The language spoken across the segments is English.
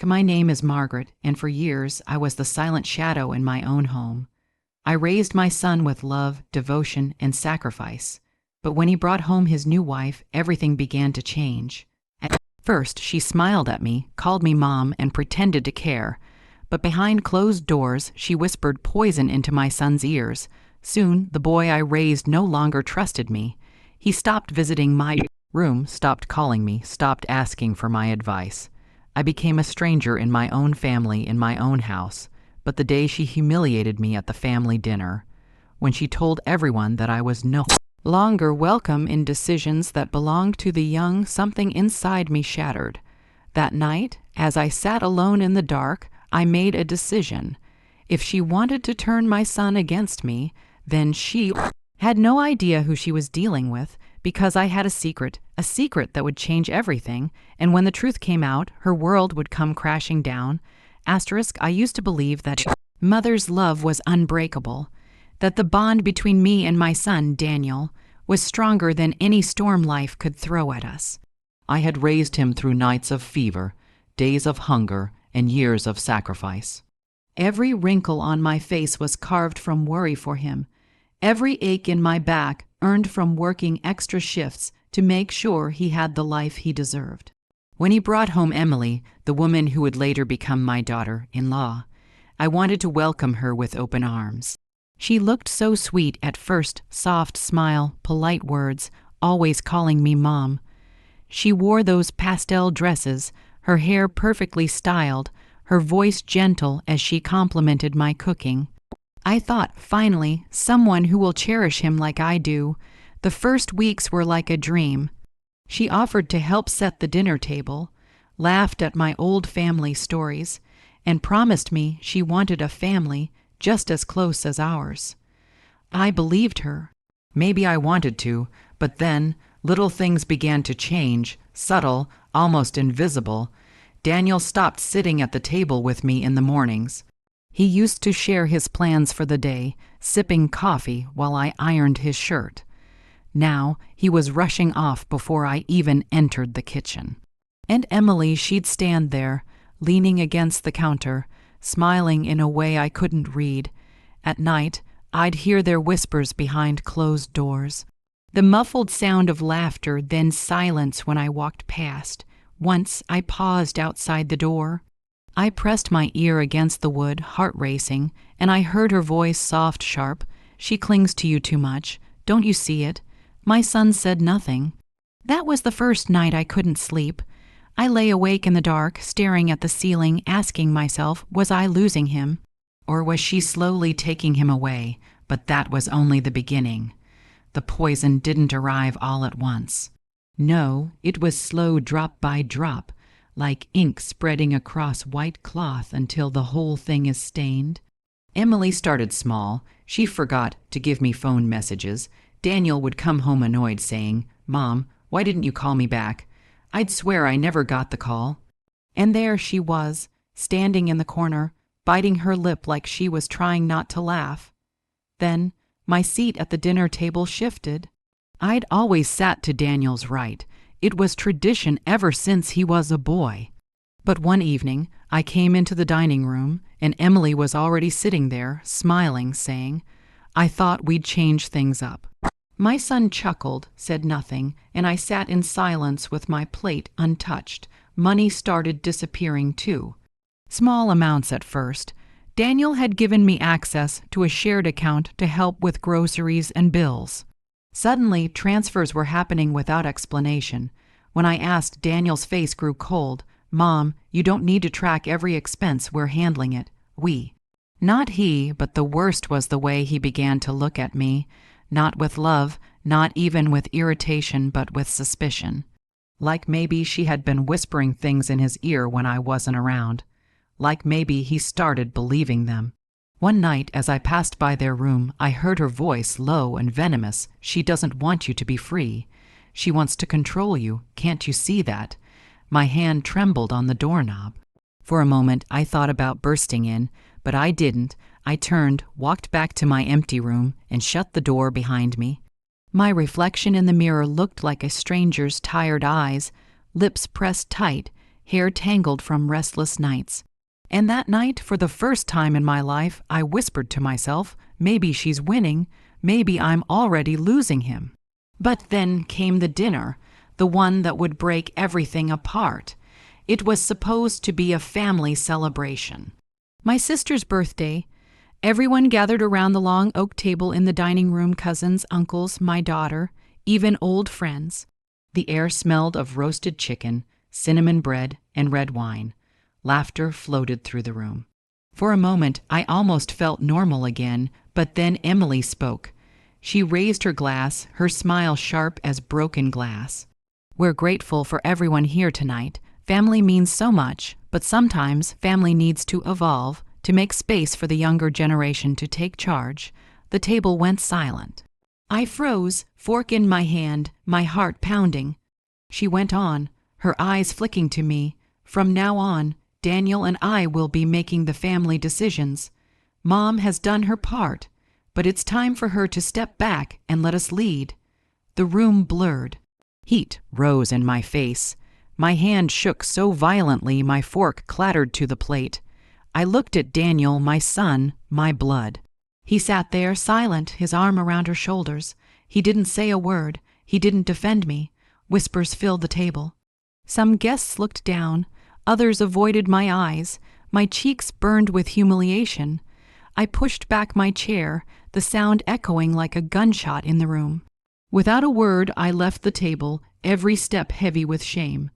My name is Margaret, and for years I was the silent shadow in my own home. I raised my son with love, devotion, and sacrifice. But when he brought home his new wife, everything began to change. At first, she smiled at me, called me mom, and pretended to care. But behind closed doors, she whispered poison into my son's ears. Soon, the boy I raised no longer trusted me. He stopped visiting my room, stopped calling me, stopped asking for my advice. I became a stranger in my own family, in my own house. But the day she humiliated me at the family dinner, when she told everyone that I was no longer welcome in decisions that belonged to the young, something inside me shattered. That night, as I sat alone in the dark, I made a decision. If she wanted to turn my son against me, then she had no idea who she was dealing with, because I had a secret that would change everything, and when the truth came out, her world would come crashing down. I used to believe that mother's love was unbreakable, that the bond between me and my son, Daniel, was stronger than any storm life could throw at us. I had raised him through nights of fever, days of hunger, and years of sacrifice. Every wrinkle on my face was carved from worry for him. Every ache in my back earned from working extra shifts to make sure he had the life he deserved. When he brought home Emily, the woman who would later become my daughter-in-law, I wanted to welcome her with open arms. She looked so sweet at first, soft smile, polite words, always calling me Mom. She wore those pastel dresses, her hair perfectly styled, her voice gentle as she complimented my cooking. I thought, finally, someone who will cherish him like I do. The first weeks were like a dream. She offered to help set the dinner table, laughed at my old family stories, and promised me she wanted a family just as close as ours. I believed her. Maybe I wanted to, but then little things began to change, subtle, almost invisible. Daniel stopped sitting at the table with me in the mornings. He used to share his plans for the day, sipping coffee while I ironed his shirt. Now he was rushing off before I even entered the kitchen. And Emily, she'd stand there, leaning against the counter, smiling in a way I couldn't read. At night, I'd hear their whispers behind closed doors. The muffled sound of laughter, then silence when I walked past. Once I paused outside the door. I pressed my ear against the wood, heart racing, and I heard her voice, soft, sharp. "She clings to you too much. Don't you see it?" My son said nothing. That was the first night I couldn't sleep. I lay awake in the dark, staring at the ceiling, asking myself, was I losing him? Or was she slowly taking him away? But that was only the beginning. The poison didn't arrive all at once. No, it was slow, drop by drop, like ink spreading across white cloth until the whole thing is stained. Emily started small. She forgot to give me phone messages. Daniel would come home annoyed, saying, "Mom, why didn't you call me back?" I'd swear I never got the call. And there she was, standing in the corner, biting her lip like she was trying not to laugh. Then my seat at the dinner table shifted. I'd always sat to Daniel's right. It was tradition ever since he was a boy. But one evening, I came into the dining room, and Emily was already sitting there, smiling, saying, "I thought we'd change things up." My son chuckled, said nothing, and I sat in silence with my plate untouched. Money started disappearing too. Small amounts at first. Daniel had given me access to a shared account to help with groceries and bills. Suddenly, transfers were happening without explanation. When I asked, Daniel's face grew cold. "Mom, you don't need to track every expense. We're handling it. We." Not he, but the worst was the way he began to look at me. Not with love, not even with irritation, but with suspicion. Like maybe she had been whispering things in his ear when I wasn't around. Like maybe he started believing them. One night, as I passed by their room, I heard her voice, low and venomous. "She doesn't want you to be free. She wants to control you. Can't you see that?" My hand trembled on the doorknob. For a moment, I thought about bursting in, but I didn't. I turned, walked back to my empty room, and shut the door behind me. My reflection in the mirror looked like a stranger's tired eyes, lips pressed tight, hair tangled from restless nights. And that night, for the first time in my life, I whispered to myself, maybe she's winning, maybe I'm already losing him. But then came the dinner, the one that would break everything apart. It was supposed to be a family celebration. My sister's birthday. Everyone gathered around the long oak table in the dining room, cousins, uncles, my daughter, even old friends. The air smelled of roasted chicken, cinnamon bread, and red wine. Laughter floated through the room. For a moment, I almost felt normal again, but then Emily spoke. She raised her glass, her smile sharp as broken glass. We're grateful for everyone here tonight. Family means so much, but sometimes family needs to evolve, to make space for the younger generation to take charge. The table went silent. I froze, fork in my hand, my heart pounding. She went on, her eyes flicking to me. From now on, Daniel and I will be making the family decisions. Mom has done her part, but it's time for her to step back and let us lead. The room blurred. Heat rose in my face. My hand shook so violently my fork clattered to the plate. I looked at Daniel, my son, my blood. He sat there, silent, his arm around her shoulders. He didn't say a word. He didn't defend me. Whispers filled the table. Some guests looked down. Others avoided my eyes. My cheeks burned with humiliation. I pushed back my chair, the sound echoing like a gunshot in the room. Without a word, I left the table, every step heavy with shame.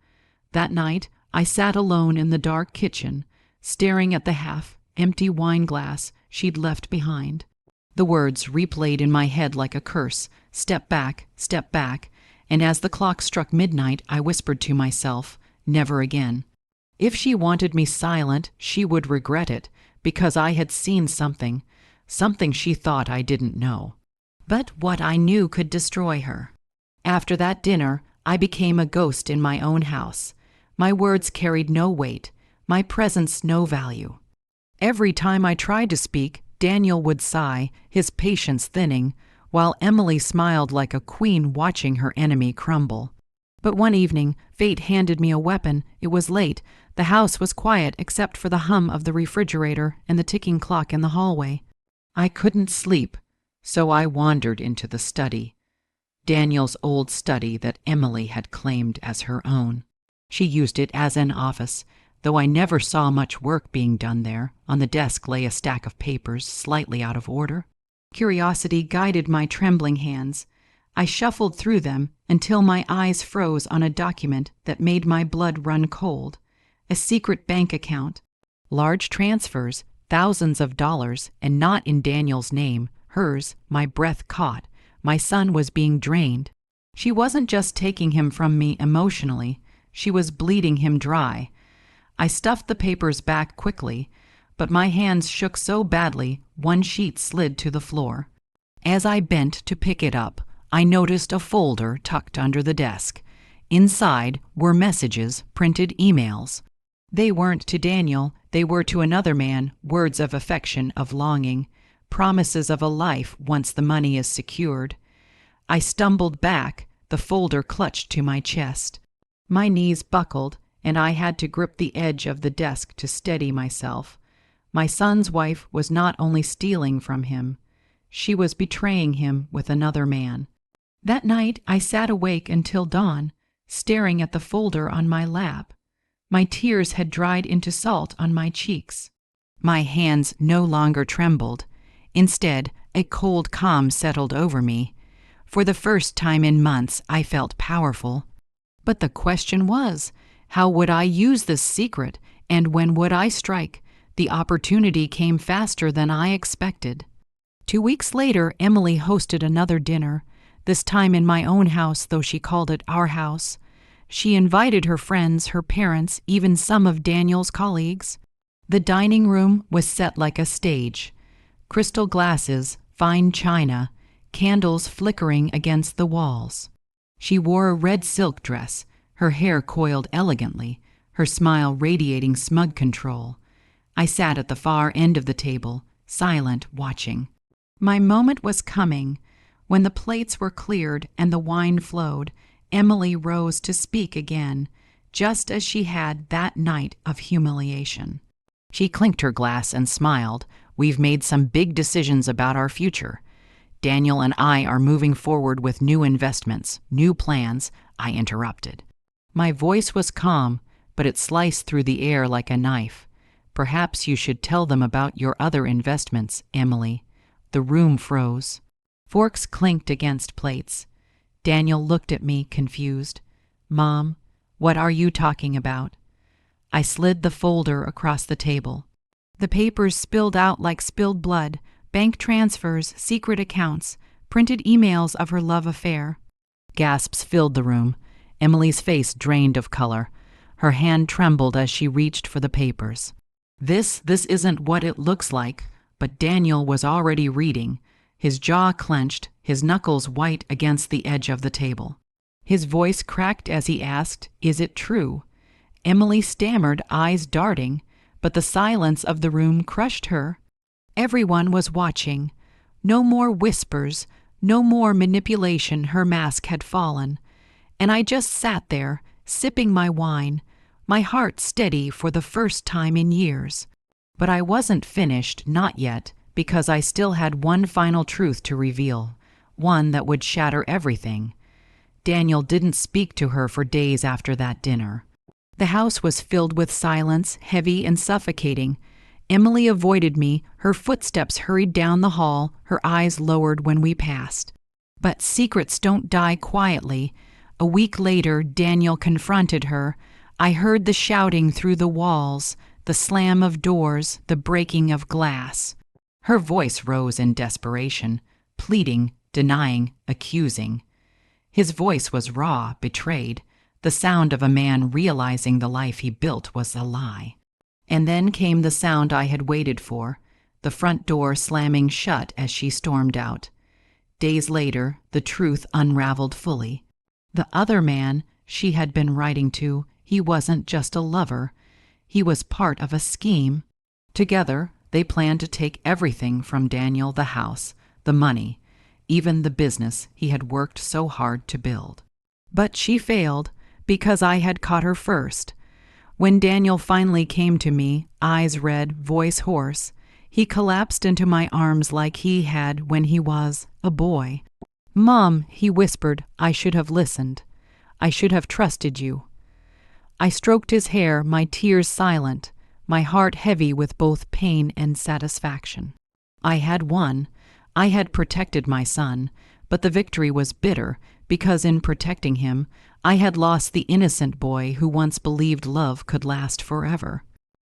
That night, I sat alone in the dark kitchen, staring at the half-empty wine glass she'd left behind. The words replayed in my head like a curse, step back, and as the clock struck midnight, I whispered to myself, never again. If she wanted me silent, she would regret it, because I had seen something she thought I didn't know. But what I knew could destroy her. After that dinner, I became a ghost in my own house. My words carried no weight, my presence no value. Every time I tried to speak, Daniel would sigh, his patience thinning, while Emily smiled like a queen watching her enemy crumble. But one evening, fate handed me a weapon. It was late. The house was quiet except for the hum of the refrigerator and the ticking clock in the hallway. I couldn't sleep, so I wandered into the study. Daniel's old study that Emily had claimed as her own. She used it as an office, though I never saw much work being done there. On the desk lay a stack of papers, slightly out of order. Curiosity guided my trembling hands. I shuffled through them until my eyes froze on a document that made my blood run cold. A secret bank account. Large transfers, thousands of dollars, and not in Daniel's name, hers. My breath caught. My son was being drained. She wasn't just taking him from me emotionally, she was bleeding him dry. I stuffed the papers back quickly, but my hands shook so badly one sheet slid to the floor. As I bent to pick it up, I noticed a folder tucked under the desk. Inside were messages, printed emails. They weren't to Daniel, they were to another man, words of affection, of longing, promises of a life once the money is secured. I stumbled back, the folder clutched to my chest. My knees buckled, and I had to grip the edge of the desk to steady myself. My son's wife was not only stealing from him, she was betraying him with another man. That night I sat awake until dawn, staring at the folder on my lap. My tears had dried into salt on my cheeks. My hands no longer trembled. Instead, a cold calm settled over me. For the first time in months, I felt powerful. But the question was, how would I use this secret, and when would I strike? The opportunity came faster than I expected. 2 weeks later, Emily hosted another dinner, this time in my own house, though she called it our house. She invited her friends, her parents, even some of Daniel's colleagues. The dining room was set like a stage. Crystal glasses, fine china, candles flickering against the walls. She wore a red silk dress, her hair coiled elegantly, her smile radiating smug control. I sat at the far end of the table, silent, watching. My moment was coming. When the plates were cleared and the wine flowed, Emily rose to speak again, just as she had that night of humiliation. She clinked her glass and smiled. "We've made some big decisions about our future. Daniel and I are moving forward with new investments, new plans," I interrupted. My voice was calm, but it sliced through the air like a knife. "Perhaps you should tell them about your other investments, Emily." The room froze. Forks clinked against plates. Daniel looked at me, confused. "Mom, what are you talking about?" I slid the folder across the table. The papers spilled out like spilled blood, bank transfers, secret accounts, printed emails of her love affair. Gasps filled the room. Emily's face drained of color. Her hand trembled as she reached for the papers. This isn't what it looks like," but Daniel was already reading, his jaw clenched, his knuckles white against the edge of the table. His voice cracked as he asked, "Is it true?" Emily stammered, eyes darting, but the silence of the room crushed her. Everyone was watching. No more whispers, no more manipulation. Her mask had fallen. And I just sat there, sipping my wine, my heart steady for the first time in years. But I wasn't finished, not yet, because I still had one final truth to reveal, one that would shatter everything. Daniel didn't speak to her for days after that dinner. The house was filled with silence, heavy and suffocating. Emily avoided me, her footsteps hurried down the hall, her eyes lowered when we passed. But secrets don't die quietly. A week later, Daniel confronted her. I heard the shouting through the walls, the slam of doors, the breaking of glass. Her voice rose in desperation, pleading, denying, accusing. His voice was raw, betrayed, the sound of a man realizing the life he built was a lie. And then came the sound I had waited for, the front door slamming shut as she stormed out. Days later, the truth unraveled fully. The other man she had been writing to, he wasn't just a lover. He was part of a scheme. Together, they planned to take everything from Daniel: the house, the money, even the business he had worked so hard to build. But she failed because I had caught her first. When Daniel finally came to me, eyes red, voice hoarse, he collapsed into my arms like he had when he was a boy. "Mom," he whispered, "I should have listened. I should have trusted you." I stroked his hair, my tears silent, my heart heavy with both pain and satisfaction. I had won. I had protected my son, but the victory was bitter because in protecting him, I had lost the innocent boy who once believed love could last forever.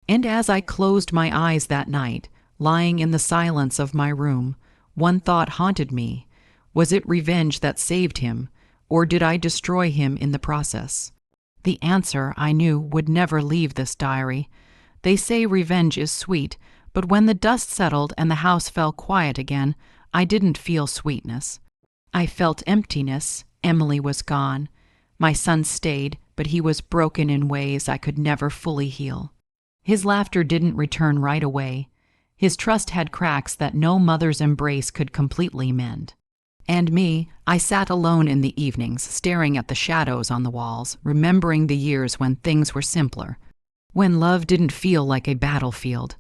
And as I closed my eyes that night, lying in the silence of my room, one thought haunted me. Was it revenge that saved him, or did I destroy him in the process? The answer, I knew, would never leave this diary. They say revenge is sweet, but when the dust settled and the house fell quiet again, I didn't feel sweetness. I felt emptiness. Emily was gone. My son stayed, but he was broken in ways I could never fully heal. His laughter didn't return right away. His trust had cracks that no mother's embrace could completely mend. And me, I sat alone in the evenings, staring at the shadows on the walls, remembering the years when things were simpler, when love didn't feel like a battlefield.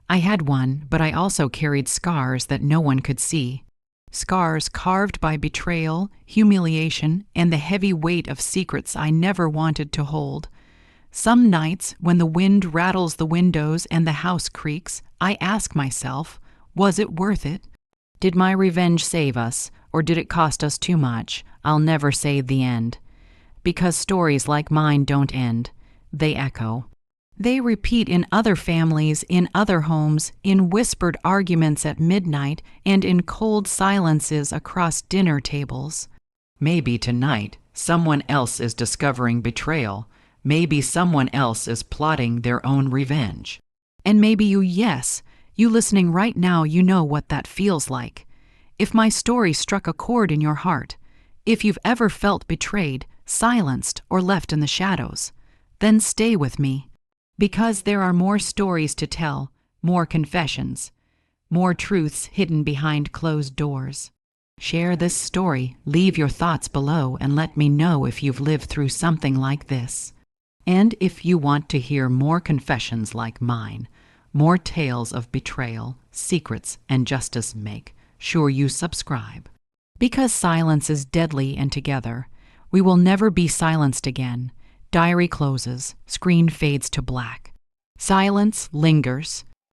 I had one, but I also carried scars that no one could see. Scars carved by betrayal, humiliation, and the heavy weight of secrets I never wanted to hold. Some nights, when the wind rattles the windows and the house creaks, I ask myself, was it worth it? Did my revenge save us, or did it cost us too much? I'll never say the end. Because stories like mine don't end. They echo. They repeat in other families, in other homes, in whispered arguments at midnight, and in cold silences across dinner tables. Maybe tonight, someone else is discovering betrayal. Maybe someone else is plotting their own revenge. And maybe you listening right now, you know what that feels like. If my story struck a chord in your heart, if you've ever felt betrayed, silenced, or left in the shadows, then stay with me. Because there are more stories to tell, more confessions, more truths hidden behind closed doors. Share this story, leave your thoughts below, and let me know if you've lived through something like this. And if you want to hear more confessions like mine, more tales of betrayal, secrets, and justice, make sure you subscribe. Because silence is deadly, and together we will never be silenced again. Diary closes, screen fades to black. Silence lingers,